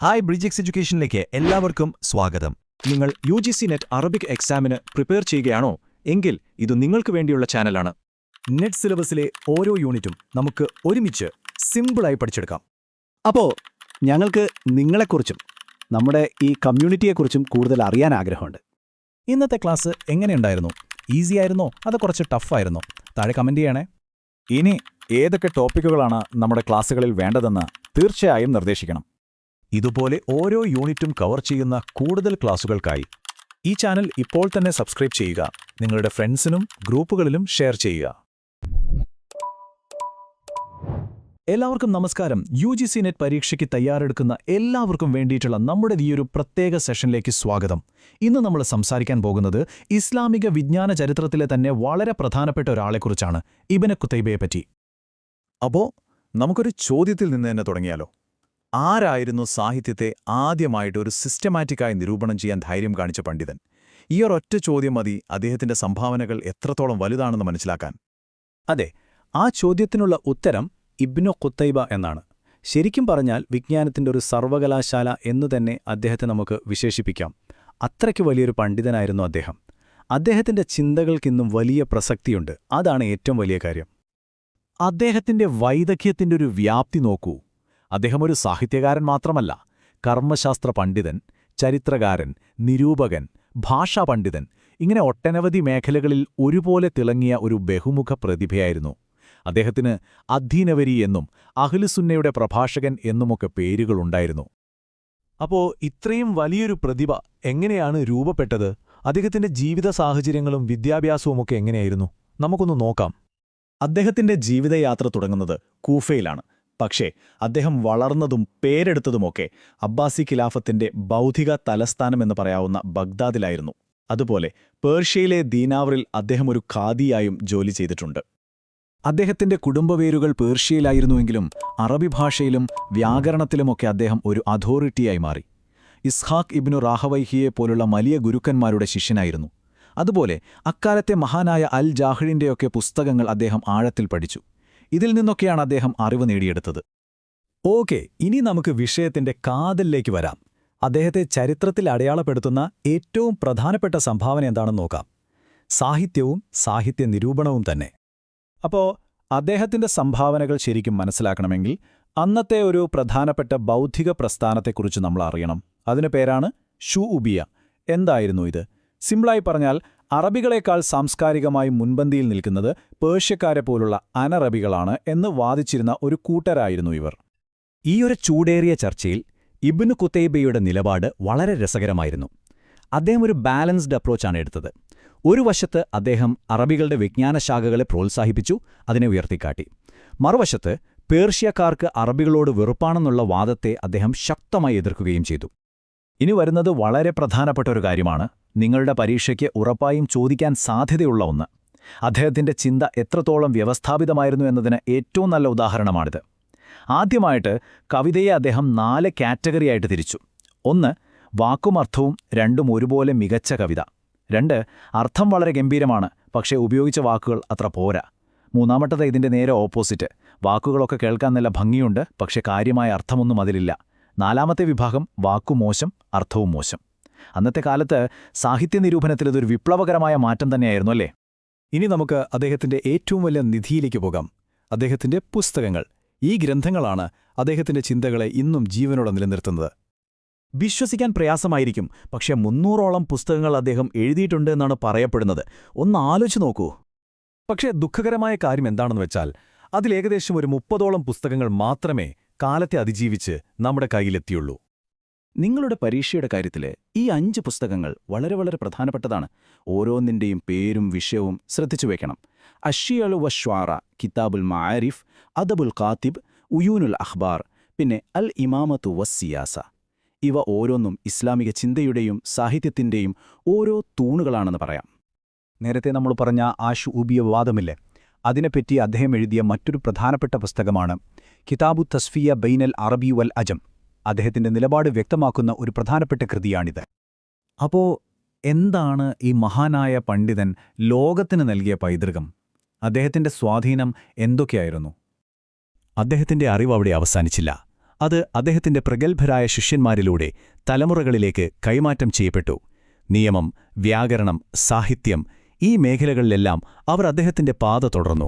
Hi bridge എഡ്യൂക്കേഷനിലേക്ക് എല്ലാവർക്കും സ്വാഗതം. നിങ്ങൾ UGC നെറ്റ് അറബിക് എക്സാമിന് പ്രിപ്പയർ ചെയ്യുകയാണോ? എങ്കിൽ ഇത് നിങ്ങൾക്ക് വേണ്ടിയുള്ള ചാനലാണ്. നെറ്റ് സിലബസിലെ ഓരോ യൂണിറ്റും നമുക്ക് ഒരുമിച്ച് സിമ്പിളായി പഠിച്ചെടുക്കാം. അപ്പോൾ ഞങ്ങൾക്ക് നിങ്ങളെക്കുറിച്ചും നമ്മുടെ ഈ കമ്മ്യൂണിറ്റിയെക്കുറിച്ചും കൂടുതൽ അറിയാൻ ആഗ്രഹമുണ്ട്. ഇന്നത്തെ ക്ലാസ് എങ്ങനെയുണ്ടായിരുന്നു? ഈസി ആയിരുന്നോ അതോ കുറച്ച് ടഫായിരുന്നോ? താഴെ കമന്റ് ചെയ്യണേ. ഇനി ഏതൊക്കെ ടോപ്പിക്കുകളാണ് നമ്മുടെ ക്ലാസ്സുകളിൽ വേണ്ടതെന്ന് തീർച്ചയായും നിർദ്ദേശിക്കണം. ഇതുപോലെ ഓരോ യൂണിറ്റും കവർ ചെയ്യുന്ന കൂടുതൽ ക്ലാസുകൾക്കായി ഈ ചാനൽ ഇപ്പോൾ തന്നെ സബ്സ്ക്രൈബ് ചെയ്യുക. നിങ്ങളുടെ ഫ്രണ്ട്സിനും ഗ്രൂപ്പുകളിലും ഷെയർ ചെയ്യുക. എല്ലാവർക്കും നമസ്കാരം. UGC നെറ്റ് പരീക്ഷയ്ക്ക് തയ്യാറെടുക്കുന്ന എല്ലാവർക്കും വേണ്ടിയിട്ടുള്ള നമ്മുടെ ഈയൊരു പ്രത്യേക സെഷനിലേക്ക് സ്വാഗതം. ഇന്ന് നമ്മൾ സംസാരിക്കാൻ പോകുന്നത് ഇസ്ലാമിക വിജ്ഞാന ചരിത്രത്തിലെ തന്നെ വളരെ പ്രധാനപ്പെട്ട ഒരാളെക്കുറിച്ചാണ്, ഇബ്നു ഖുതൈബയെപ്പറ്റി. അപ്പോൾ നമുക്കൊരു ചോദ്യത്തിൽ നിന്ന് തന്നെ തുടങ്ങിയാലോ? ആരായിരുന്നു സാഹിത്യത്തെ ആദ്യമായിട്ട് ഒരു സിസ്റ്റമാറ്റിക്കായി നിരൂപണം ചെയ്യാൻ ധൈര്യം കാണിച്ച പണ്ഡിതൻ? ഈ ഒരൊറ്റ ചോദ്യം മതി അദ്ദേഹത്തിന്റെ സംഭാവനകൾ എത്രത്തോളം വലുതാണെന്ന് മനസ്സിലാക്കാൻ. അതെ, ആ ചോദ്യത്തിനുള്ള ഉത്തരം ഇബ്നു ഖുതൈബ എന്നാണ്. ശരിക്കും പറഞ്ഞാൽ വിജ്ഞാനത്തിന്റെ ഒരു സർവകലാശാല എന്നു തന്നെ അദ്ദേഹത്തെ നമുക്ക് വിശേഷിപ്പിക്കാം. അത്രയ്ക്ക് വലിയൊരു പണ്ഡിതനായിരുന്നു അദ്ദേഹം. അദ്ദേഹത്തിന്റെ ചിന്തകൾക്കിന്നും വലിയ പ്രസക്തിയുണ്ട്. അതാണ് ഏറ്റവും വലിയ കാര്യം. അദ്ദേഹത്തിന്റെ വൈദഗ്ധ്യത്തിന്റെ ഒരു വ്യാപ്തി നോക്കൂ. അദ്ദേഹം ഒരു സാഹിത്യകാരൻ മാത്രമല്ല, കർമ്മശാസ്ത്ര പണ്ഡിതൻ, ചരിത്രകാരൻ, നിരൂപകൻ, ഭാഷാ പണ്ഡിതൻ, ഇങ്ങനെ ഒട്ടനവധി മേഖലകളിൽ ഒരുപോലെ തിളങ്ങിയ ഒരു ബഹുമുഖ പ്രതിഭയായിരുന്നു. അദ്ദേഹത്തിന് അദ്ദീനവരി എന്നും അഹ്ലുസുന്നയുടെ പ്രഭാഷകൻ എന്നുമൊക്കെ പേരുകളുണ്ടായിരുന്നു. അപ്പോ ഇത്രയും വലിയൊരു പ്രതിഭ എങ്ങനെയാണ് രൂപപ്പെട്ടത്? അദ്ദേഹത്തിന്റെ ജീവിത സാഹചര്യങ്ങളും വിദ്യാഭ്യാസവുമൊക്കെ എങ്ങനെയായിരുന്നു? നമുക്കൊന്ന് നോക്കാം. അദ്ദേഹത്തിന്റെ ജീവിതയാത്ര തുടങ്ങുന്നത് കൂഫയിലാണ്. പക്ഷേ അദ്ദേഹം വളർന്നതും പേരെടുത്തതുമൊക്കെ അബ്ബാസി ഖിലാഫത്തിന്റെ ബൗദ്ധിക തലസ്ഥാനമെന്ന് പറയാവുന്ന ബഗ്ദാദിലായിരുന്നു. അതുപോലെ പേർഷ്യയിലെ ദീനാവറിൽ അദ്ദേഹം ഒരു ഖാദിയായും ജോലി ചെയ്തിട്ടുണ്ട്. അദ്ദേഹത്തിന്റെ കുടുംബവേരുകൾ പേർഷ്യയിലായിരുന്നുവെങ്കിലും അറബി ഭാഷയിലും വ്യാകരണത്തിലുമൊക്കെ അദ്ദേഹം ഒരു അതോറിറ്റിയായി മാറി. ഇസ്ഹാഖ് ഇബ്നു റാഹവൈഹിയെ പോലുള്ള വലിയ ഗുരുക്കന്മാരുടെ ശിഷ്യനായിരുന്നു. അതുപോലെ അക്കാലത്തെ മഹാനായ അൽ ജാഹിറിന്റെയൊക്കെ പുസ്തകങ്ങൾ അദ്ദേഹം ആഴത്തിൽ പഠിച്ചു. ഇതിൽ നിന്നൊക്കെയാണ് അദ്ദേഹം അറിവ് നേടിയെടുത്തത്. ഓക്കെ, ഇനി നമുക്ക് വിഷയത്തിന്റെ കാതലിലേക്ക് വരാം. അദ്ദേഹത്തെ ചരിത്രത്തിൽ അടയാളപ്പെടുത്തുന്ന ഏറ്റവും പ്രധാനപ്പെട്ട സംഭാവന എന്താണെന്ന് നോക്കാം. സാഹിത്യവും സാഹിത്യ നിരൂപണവും തന്നെ. അപ്പോൾ അദ്ദേഹത്തിന്റെ സംഭാവനകൾ ശരിക്കും മനസ്സിലാക്കണമെങ്കിൽ അന്നത്തെ ഒരു പ്രധാനപ്പെട്ട ബൗദ്ധിക പ്രസ്ഥാനത്തെക്കുറിച്ച് നമ്മൾ അറിയണം. അതിന് പേരാണ് ഷുഉബിയ. എന്തായിരുന്നു ഇത്? സിംപിളായി പറഞ്ഞാൽ അറബികളെക്കാൾ സാംസ്കാരികമായി മുൻപന്തിയിൽ നിൽക്കുന്നത് പേർഷ്യക്കാരെ പോലുള്ള അനറബികളാണ് എന്ന് വാദിച്ചിരുന്ന ഒരു കൂട്ടരായിരുന്നു ഇവർ. ഈയൊരു ചൂടേറിയ ചർച്ചയിൽ ഇബ്നു ഖുതൈബയുടെ നിലപാട് വളരെ രസകരമായിരുന്നു. അദ്ദേഹം ഒരു ബാലൻസ്ഡ് അപ്രോച്ചാണ് എടുത്തത്. ഒരു വശത്ത് അദ്ദേഹം അറബികളുടെ വിജ്ഞാനശാഖകളെ പ്രോത്സാഹിപ്പിച്ചു, അതിനെ ഉയർത്തിക്കാട്ടി. മറുവശത്ത് പേർഷ്യക്കാർക്ക് അറബികളോട് വെറുപ്പാണെന്നുള്ള വാദത്തെ അദ്ദേഹം ശക്തമായി എതിർക്കുകയും ചെയ്തു. ഇനി വരുന്നത് വളരെ പ്രധാനപ്പെട്ട ഒരു കാര്യമാണ്, നിങ്ങളുടെ പരീക്ഷയ്ക്ക് ഉറപ്പായും ചോദിക്കാൻ സാധ്യതയുള്ള ഒന്ന്. അദ്ദേഹത്തിന്റെ ചിന്ത എത്രത്തോളം വ്യവസ്ഥാപിതമായിരുന്നു എന്നതിന് ഏറ്റവും നല്ല ഉദാഹരണമാണിത്. ആദ്യമായിട്ട് കവിതയെ അദ്ദേഹം 4 കാറ്റഗറിയായിട്ട് തിരിച്ചു. 1, വാക്കും അർത്ഥവും രണ്ടും ഒരുപോലെ മികച്ച കവിത. 2, അർത്ഥം വളരെ ഗംഭീരമാണ്, പക്ഷേ ഉപയോഗിച്ച വാക്കുകൾ അത്ര പോരാ. മൂന്നാമത്തത് ഇതിന്റെ നേരെ ഓപ്പോസിറ്റ്, വാക്കുകളൊക്കെ കേൾക്കാൻ നല്ല ഭംഗിയുണ്ട്, പക്ഷെ കാര്യമായ അർത്ഥമൊന്നും അതിലില്ല. 4ാമത്തെ വിഭാഗം, വാക്കു മോശം, അർത്ഥവും മോശം. അന്നത്തെ കാലത്ത് സാഹിത്യ നിരൂപണത്തിൽ ഇതൊരു വിപ്ലവകരമായ മാറ്റം തന്നെയായിരുന്നു, അല്ലേ? ഇനി നമുക്ക് അദ്ദേഹത്തിന്റെ ഏറ്റവും വലിയ നിധിയിലേക്ക് പോകാം. അദ്ദേഹത്തിന്റെ പുസ്തകങ്ങൾ. ഈ ഗ്രന്ഥങ്ങളാണ് അദ്ദേഹത്തിന്റെ ചിന്തകളെ ഇന്നും ജീവനോടെ നിലനിർത്തുന്നത്. വിശ്വസിക്കാൻ പ്രയാസമായിരിക്കും, പക്ഷേ 300ഓളം പുസ്തകങ്ങൾ അദ്ദേഹം എഴുതിയിട്ടുണ്ട് എന്നാണ് പറയപ്പെടുന്നത്. ഒന്ന് ആലോചിച്ച് നോക്കൂ. പക്ഷേ ദുഃഖകരമായ കാര്യം എന്താണെന്ന് വെച്ചാൽ അതിലേകദേശം ഒരു 30ഓളം പുസ്തകങ്ങൾ മാത്രമേ കാലത്തെ അതിജീവിച്ച് നമ്മുടെ കയ്യിലെത്തിയുള്ളൂ. നിങ്ങളുടെ പരീക്ഷയുടെ കാര്യത്തിൽ ഈ 5 പുസ്തകങ്ങൾ വളരെ വളരെ പ്രധാനപ്പെട്ടതാണ്. ഓരോന്നിന്റെയും പേരും വിഷയവും ശ്രദ്ധിച്ചു വയ്ക്കണം. അഷ്ശിഅലു വശ്വാറ, കിതാബുൽ മആരിഫ്, അദബുൽ ഖാത്തിബ്, ഉയൂനുൽ അഖ്ബാർ, പിന്നെ അൽ ഇമാമത്തു വസ്സിയാസ. ഇവ ഓരോന്നും ഇസ്ലാമിക ചിന്തയുടെയും സാഹിത്യത്തിന്റെയും ഓരോ തൂണുകളാണെന്ന് പറയാം. നേരത്തെ നമ്മൾ പറഞ്ഞ ആ ഷുഉബിയ വാദമില്ലേ, അതിനെപ്പറ്റി അദ്ദേഹം എഴുതിയ മറ്റൊരു പ്രധാനപ്പെട്ട പുസ്തകമാണ് കിതാബു തസ്ഫിയ ബൈനൽ അറബി വൽ അജം. അദ്ദേഹത്തിന്റെ നിലപാട് വ്യക്തമാക്കുന്ന ഒരു പ്രധാനപ്പെട്ട കൃതിയാണിത്. അപ്പോ എന്താണ് ഈ മഹാനായ പണ്ഡിതൻ ലോകത്തിന് നൽകിയ പൈതൃകം? അദ്ദേഹത്തിന്റെ സ്വാധീനം എന്തൊക്കെയായിരുന്നു? അദ്ദേഹത്തിന്റെ അറിവ് അവിടെ അവസാനിച്ചില്ല. അത് അദ്ദേഹത്തിന്റെ പ്രഗത്ഭരായ ശിഷ്യന്മാരിലൂടെ തലമുറകളിലേക്ക് കൈമാറ്റം ചെയ്യപ്പെട്ടു. നിയമം, വ്യാകരണം, സാഹിത്യം ഈ മേഖലകളിലെല്ലാം അവർ അദ്ദേഹത്തിന്റെ പാത തുടർന്നു.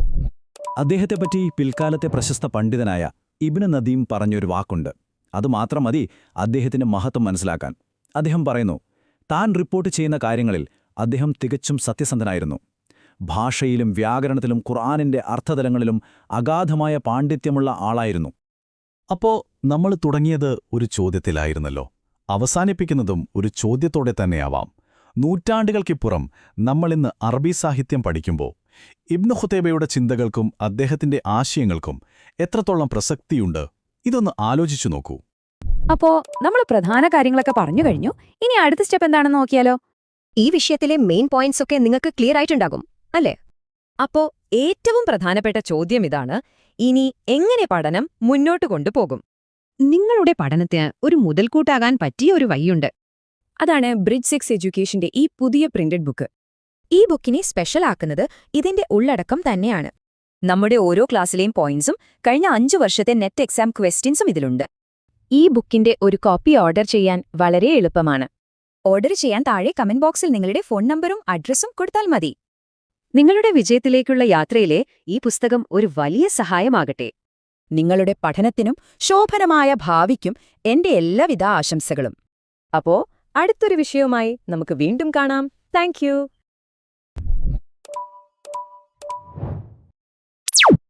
അദ്ദേഹത്തെപ്പറ്റി പിൽക്കാലത്തെ പ്രശസ്ത പണ്ഡിതനായ ഇബ്നു നദീം പറഞ്ഞൊരു വാക്കുണ്ട്. അതുമാത്രം മതി അദ്ദേഹത്തിന്റെ മഹത്വം മനസ്സിലാക്കാൻ. അദ്ദേഹം പറയുന്നു, താൻ റിപ്പോർട്ട് ചെയ്യുന്ന കാര്യങ്ങളിൽ അദ്ദേഹം തികച്ചും സത്യസന്ധനായിരുന്നു. ഭാഷയിലും വ്യാകരണത്തിലും ഖുർആനിന്റെ അർത്ഥതലങ്ങളിലും അഗാധമായ പാണ്ഡിത്യമുള്ള ആളായിരുന്നു. അപ്പോ നമ്മൾ തുടങ്ങിയത് ഒരു ചോദ്യത്തിലായിരുന്നല്ലോ. അവസാനിപ്പിക്കുന്നതും ഒരു ചോദ്യത്തോടെ തന്നെയാവാം. നൂറ്റാണ്ടുകൾക്കിപ്പുറം നമ്മളിന്ന് അറബി സാഹിത്യം പഠിക്കുമ്പോൾ ഇബ്നു ഖുതൈബയുടെ ചിന്തകൾക്കും അദ്ദേഹത്തിന്റെ ആശയങ്ങൾക്കും എത്രത്തോളം പ്രസക്തിയുണ്ട്? ഇതൊന്ന് ആലോചിച്ചു നോക്കൂ. അപ്പോ നമ്മൾ പ്രധാന കാര്യങ്ങളൊക്കെ പറഞ്ഞു കഴിഞ്ഞു. ഇനി അടുത്ത സ്റ്റെപ്പ് എന്താണെന്ന് നോക്കിയാലോ? ഈ വിഷയത്തിലെ മെയിൻ പോയിന്റ്സ് ഒക്കെ നിങ്ങൾക്ക് ക്ലിയർ ആയിട്ടുണ്ടാകും അല്ലേ? അപ്പോ ഏറ്റവും പ്രധാനപ്പെട്ട ചോദ്യം ഇതാണ്: ഇനി എങ്ങനെ പഠനം മുന്നോട്ട് കൊണ്ടുപോകും? നിങ്ങളുടെ പഠനത്തിന് ഒരു മുതൽക്കൂട്ടാകാൻ പറ്റിയ ഒരു വഴിയുണ്ട്. അതാണ് ബ്രിഡ്ജ് 6 എഡ്യൂക്കേഷന്റെ ഈ പുതിയ പ്രിന്റഡ് ബുക്ക്. ഈ ബുക്കിനെ സ്പെഷ്യൽ ആക്കുന്നത് ഇതിന്റെ ഉള്ളടക്കം തന്നെയാണ്. നമ്മുടെ ഓരോ ക്ലാസ്സിലെയും പോയിന്റ്സും കഴിഞ്ഞ 5 വർഷത്തെ നെറ്റ് എക്സാം ക്വസ്റ്റ്യൻസും ഇതിലുണ്ട്. ഈ ബുക്കിന്റെ ഒരു കോപ്പി ഓർഡർ ചെയ്യാൻ വളരെ എളുപ്പമാണ്. ഓർഡർ ചെയ്യാൻ താഴെ കമന്റ് ബോക്സിൽ നിങ്ങളുടെ ഫോൺ നമ്പറും അഡ്രസ്സും കൊടുത്താൽ മതി. നിങ്ങളുടെ വിജയത്തിലേക്കുള്ള യാത്രയിലെ ഈ പുസ്തകം ഒരു വലിയ സഹായമാകട്ടെ. നിങ്ങളുടെ പഠനത്തിനും ശോഭനമായ ഭാവിക്കും എന്റെ എല്ലാവിധ ആശംസകളും. അപ്പോ അടുത്തൊരു വിഷയവുമായി നമുക്ക് വീണ്ടും കാണാം. Thank you.